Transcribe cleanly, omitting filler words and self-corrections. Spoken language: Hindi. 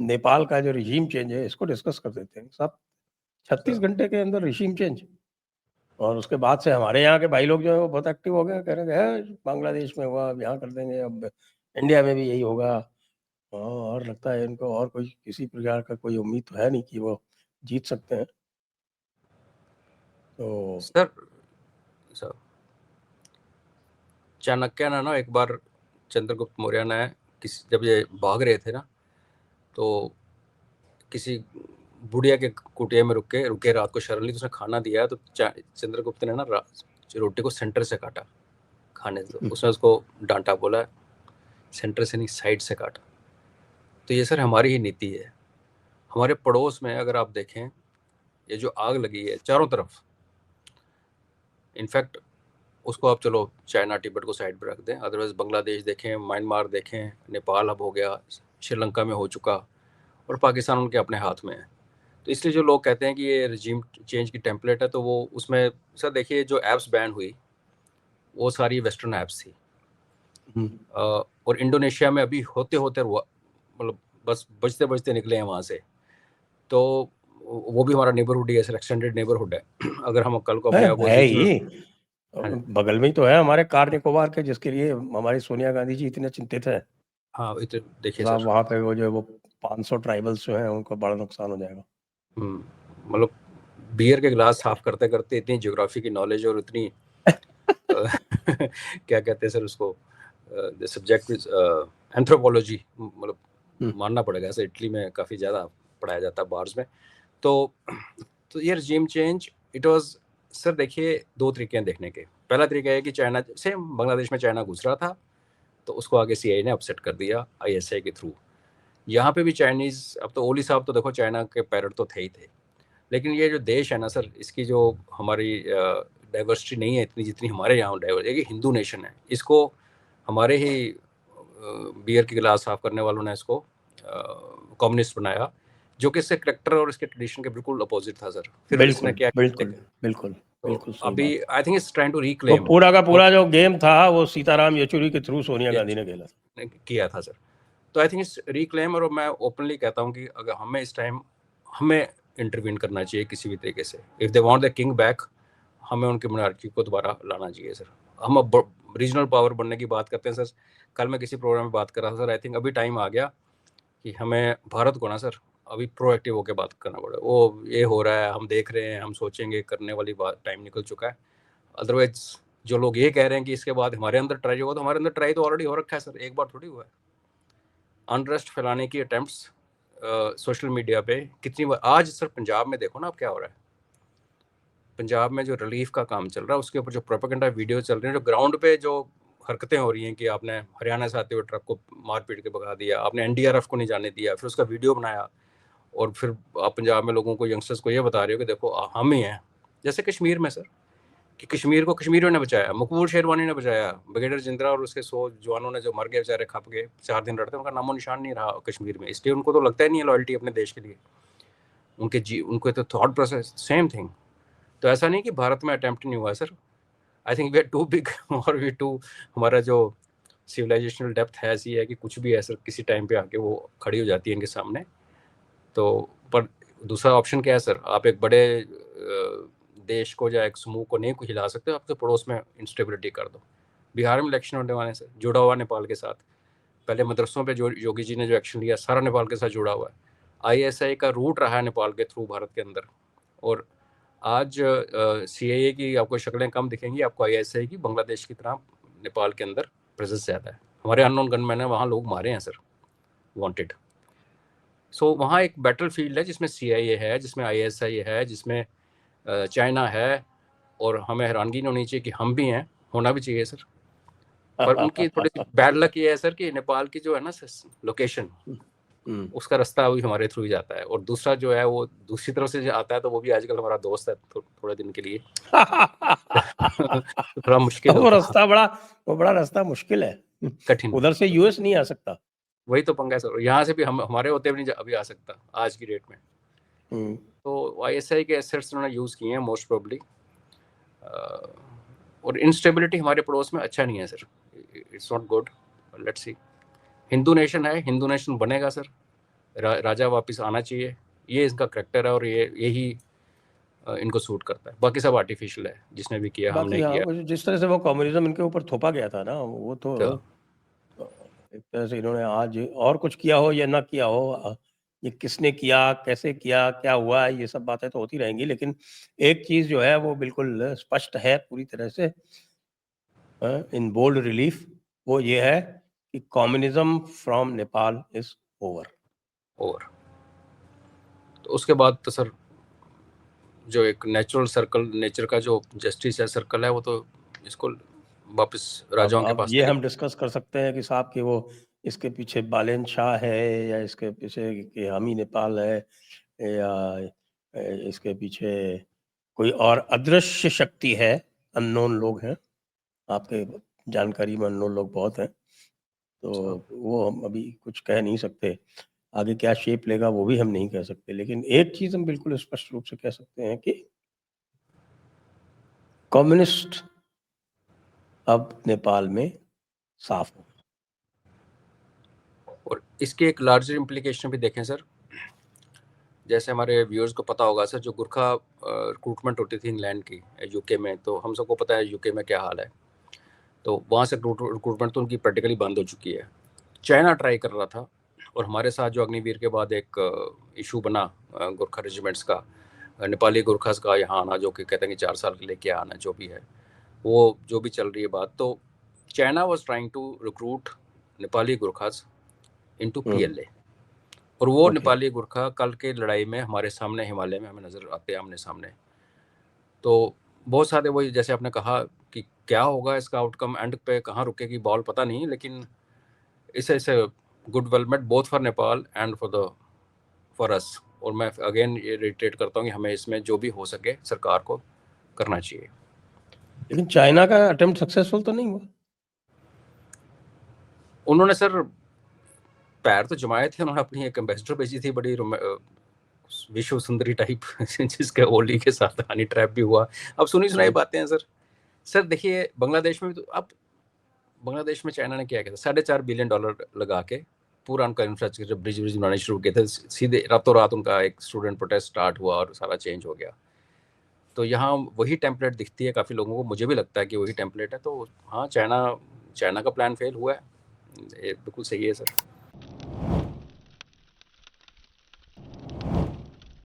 नेपाल का जो रिजीम चेंज है इसको डिस्कस कर देते हैं सब। 36 घंटे के अंदर रिजीम चेंज, और उसके बाद से हमारे यहाँ के भाई लोग जो है वो बहुत एक्टिव हो गए, कह रहे हैं बांग्लादेश में हुआ, अब यहाँ कर देंगे, अब इंडिया में भी यही होगा। और लगता है इनको और कोई किसी प्रकार का कोई उम्मीद तो है नहीं कि वो जीत सकते हैं। तो सर चाणक्य ने ना एक बार चंद्रगुप्त मौर्य ने जब ये भाग रहे थे ना, तो किसी बुढ़िया के कुटिया में रुके रात को शरण ली, तो उसने खाना दिया, तो चंद्रगुप्त ने ना रोटी को सेंटर से काटा खाने से, उसने उसको डांटा, बोला सेंटर से नहीं साइड से काटा। तो ये सर हमारी ही नीति है। हमारे पड़ोस में अगर आप देखें, ये जो आग लगी है चारों तरफ, इनफैक्ट उसको आप चलो चाइना तिब्बत को साइड पर रख दें, अदरवाइज बांग्लादेश देखें, म्यांमार देखें, नेपाल अब हो गया, श्रीलंका में हो चुका, और पाकिस्तान उनके अपने हाथ में है। तो इसलिए जो लोग कहते हैं कि ये रिजीम चेंज की टेम्पलेट है, तो वो उसमें सर देखिए जो ऐप्स बैन हुई वो सारी वेस्टर्न ऐप्स थी, और इंडोनेशिया में अभी होते होते मतलब बस बजते बजते निकले हैं वहाँ से। तो वो भी हमारा नेबरहुड ही है सर, एक्सटेंडेड नेबरहुड है। अगर हम कल को अपने आप को बगल में ही तो है हमारे कार निकोबार के, जिसके लिए हमारी सोनिया गांधी जी इतने चिंतित है। हाँ इतने देखिए सर वहाँ पे वो जो 500 ट्राइबल्स जो हैं उनको बड़ा नुकसान हो जाएगा। मतलब बियर के गिलास साफ करते करते इतनी ज्योग्राफी की नॉलेज और इतनी क्या कहते हैं सर उसको, सब्जेक्ट एंथ्रोपोलॉजी, मतलब मानना पड़ेगा ऐसे, इटली में काफ़ी ज़्यादा पढ़ाया जाता है बार्स में। तो ये regime change it was sir, देखिए दो तरीके हैं देखने के। पहला तरीका है कि चाइना से बांग्लादेश में चाइना घुस रहा था, तो उसको आगे सीआईए ने अपसेट कर दिया आईएसआई के थ्रू। यहाँ पे भी चाइनीज़, अब तो ओली साहब तो देखो चाइना के पैरट तो थे ही थे, लेकिन ये जो देश है ना सर, इसकी जो हमारी डाइवर्सिटी नहीं है इतनी जितनी हमारे यहाँ डाइवर्सिटी, ये हिंदू नेशन है, इसको हमारे ही बियर के गिलास साफ करने वालों ने इसको कम्युनिस्ट बनाया, जो कि इसके करेक्टर और इसके ट्रेडिशन के बिल्कुल अपोजिट था सर। फिर इसने क्या बिल्कुल अभी I think it's trying to reclaim, तो पूरा का पूरा जो गेम था वो सीताराम येचुरी के थ्रू सोनिया गांधी ने किया था सर। तो आई थिंक इट्स रिक्लेम, और मैं ओपनली कहता हूँ कि अगर हमें इस टाइम हमें इंटरवीन करना चाहिए किसी भी तरीके से। If they want the king back, हमें उनकी मोनार्की को दोबारा लाना चाहिए सर। हम अब रीजनल पावर बनने की बात करते हैं सर, कल मैं किसी प्रोग्राम में बात कर रहा था सर, आई थिंक अभी टाइम आ गया कि हमें भारत को ना सर अभी प्रोएक्टिव होकर बात करना पड़ेगा। वो ये हो रहा है, हम देख रहे हैं, हम सोचेंगे, करने वाली बात टाइम निकल चुका है। अदरवाइज जो लोग ये कह रहे हैं कि इसके बाद हमारे अंदर ट्राई होगा, तो हमारे अंदर ट्राई तो ऑलरेडी हो रखा है सर, एक बार थोड़ी हुआ है। अनरेस्ट फैलाने की अटेम्प्ट्स सोशल मीडिया पे कितनी बार, आज सर पंजाब में देखो ना अब क्या हो रहा है। पंजाब में जो रिलीफ का काम चल रहा है उसके ऊपर जो प्रोपेगेंडा वीडियो चल रहे हैं, जो ग्राउंड पे जो हरकतें हो रही हैं कि आपने हरियाणा से आते हुए ट्रक को मार पीट के भगा दिया, आपने एनडीआरएफ को नहीं जाने दिया, फिर उसका वीडियो बनाया, और फिर आप पंजाब में लोगों को, यंगस्टर्स को ये बता रहे हो कि देखो हम ही हैं। जैसे कश्मीर में सर, कि कश्मीर को कश्मीरियों ने बचाया, मकबूल शेरवानी ने बचाया, ब्रिगेडियर जिंद्रा और उसके 100 जवानों ने जो मर गए बेचारे, खप गए, 4 दिन लड़ते, उनका नामो निशान नहीं रहा कश्मीर में। इसलिए उनको तो लगता ही नहीं है लॉयल्टी अपने देश के लिए, उनको तो थॉट प्रोसेस सेम थिंग। तो ऐसा नहीं कि भारत में अटेम्प्ट नहीं हुआ sir, I think we are too big, और वी टू, हमारा जो सिविलाइजेशनल डेप्थ है ऐसी है कि कुछ भी है सर, किसी टाइम पे आके वो खड़ी हो जाती है इनके सामने। तो पर दूसरा ऑप्शन क्या है सर, आप एक बड़े देश को या एक समूह को नहीं हिला सकते, आपके पड़ोस में इंस्टेबिलिटी कर दो। बिहार में इलेक्शन होने वाले सर, जुड़ा हुआ नेपाल के साथ, पहले मदरसों पे जो योगी जी ने जो एक्शन लिया सारा नेपाल के साथ जुड़ा हुआ है। आईएसआई का रूट रहा है नेपाल के थ्रू भारत के अंदर, और आज सीएए की आपको शक्लें कम दिखेंगी, आपको आईएसआई की बांग्लादेश की तरह नेपाल के अंदर प्रेजेंस ज़्यादा है। हमारे अननोन गनमैन है वहाँ, लोग मारे हैं सर वांटेड। सो वहाँ एक बैटल फील्ड है जिसमें सीआईए है, जिसमें आईएसआई है, जिसमें चाइना है, और हमें हैरानगी नहीं होनी चाहिए कि हम भी हैं, होना भी चाहिए सर। पर उनकी थोड़ी सी बैड लक ये है सर कि नेपाल की जो है ना लोकेशन, उसका रास्ता अभी हमारे थ्रू ही जाता है, और दूसरा जो है वो दूसरी तरफ से आता है, तो वो भी आजकल हमारा दोस्त है थोड़े दिन के लिए। थोड़ा मुश्किल वो रास्ता बड़ा रास्ता मुश्किल है, कठिन, उधर से यूएस नहीं आ सकता। वही तो पंगा है सर, यहाँ से भी हमारे होते भी नहीं अभी आ सकता आज की डेट में। तो आईएसआई के एसेट्स उन्होंने यूज़ किए हैं मोस्ट प्रोबेबली, और इंस्टेबिलिटी हमारे पड़ोस में अच्छा नहीं है sir, it's not good. Let's see, Hindu nation है, हिंदू नेशन बनेगा सर, राजा वापस आना चाहिए, ये इसका करैक्टर है और यही इनको सूट करता है। बाकी सब आर्टिफिशियल है, जिसने भी किया हमने बाकी हाँ, किया। वो जिस तरह से वो कम्युनिज्म इनके ऊपर थोपा गया था ना, वो तो तो एक तरह से इन्होंने आज और कुछ किया हो या ना किया हो, ये किसने किया, कैसे किया, क्या हुआ, ये सब बातें तो होती रहेंगी, लेकिन एक चीज जो है वो बिल्कुल स्पष्ट है पूरी तरह से, इन बोल्ड रिलीफ, वो ये है कि communism from Nepal is over. और तो उसके बाद तो सर जो एक नेचुरल सर्कल, नेचर का जो जस्टिस है सर्कल है, वो तो इसको वापस राजाओं के अब पास ये ले हम डिस्कस कर सकते हैं कि साहब कि वो इसके पीछे बालेन शाह है, या इसके पीछे कि हामी नेपाल है, या इसके पीछे कोई और अदृश्य शक्ति है, अननोन लोग हैं, आपके जानकारी में अननोन लोग बहुत हैं, तो वो हम अभी कुछ कह नहीं सकते, आगे क्या शेप लेगा वो भी हम नहीं कह सकते, लेकिन एक चीज हम बिल्कुल स्पष्ट रूप से कह सकते हैं कि कम्युनिस्ट अब नेपाल में साफ हो। और इसके एक लार्जर इम्प्लीकेशन भी देखें सर, जैसे हमारे व्यूअर्स को पता होगा सर, जो गुरखा रिक्रूटमेंट होती थी इंग्लैंड की यूके में, तो हम सबको पता है यूके में क्या हाल है, तो वहाँ से रिक्रूटमेंट तो उनकी प्रैक्टिकली बंद हो चुकी है। चाइना ट्राई कर रहा था, और हमारे साथ जो अग्निवीर के बाद एक इशू बना गुरखा रेजिमेंट्स का, नेपाली गुरखास का यहाँ आना, जो कि कहते हैं कि 4 साल के लिए क्या आना, जो भी है वो जो भी चल रही है बात, तो China was trying to recruit Nepali Gurkhas into PLA, और वो नेपाली गुरखा कल के लड़ाई में हमारे सामने हिमालय में हमें नजर आते हैं आमने सामने। तो बहुत सारे वही, जैसे आपने कहा कि क्या होगा इसका आउटकम, एंड पे कहाँ रुकेगी बॉल पता नहीं, लेकिन it's good development both for Nepal and for us. और मैं अगेन ये रिटेट करता हूँ कि हमें इसमें जो भी हो सके सरकार को करना चाहिए। लेकिन चाइना का अटेम्प्ट सक्सेसफुल तो नहीं हुआ। उन्होंने सर पैर तो जमाए थे, उन्होंने अपनी एक एम्बेसडर भेजी थी बड़ी विश्व सुंदरी टाइप जिसके ओली के साथ हनी ट्रैप भी हुआ। अब सुनी सुनाई बातें हैं सर। सर देखिए बांग्लादेश में भी तो, अब बांग्लादेश में चाइना ने क्या किया था, $4.5 बिलियन लगा के पूरा उनका इंफ्रास्ट्रक्चर, ब्रिज बनाने शुरू किए थे, सीधे रातों रात उनका एक स्टूडेंट प्रोटेस्ट स्टार्ट हुआ और सारा चेंज हो गया। तो यहाँ वही टेम्पलेट दिखती है काफ़ी लोगों को, मुझे भी लगता है कि वही टेम्पलेट है। तो हाँ, चाइना का प्लान फेल हुआ है, ये बिल्कुल सही है सर।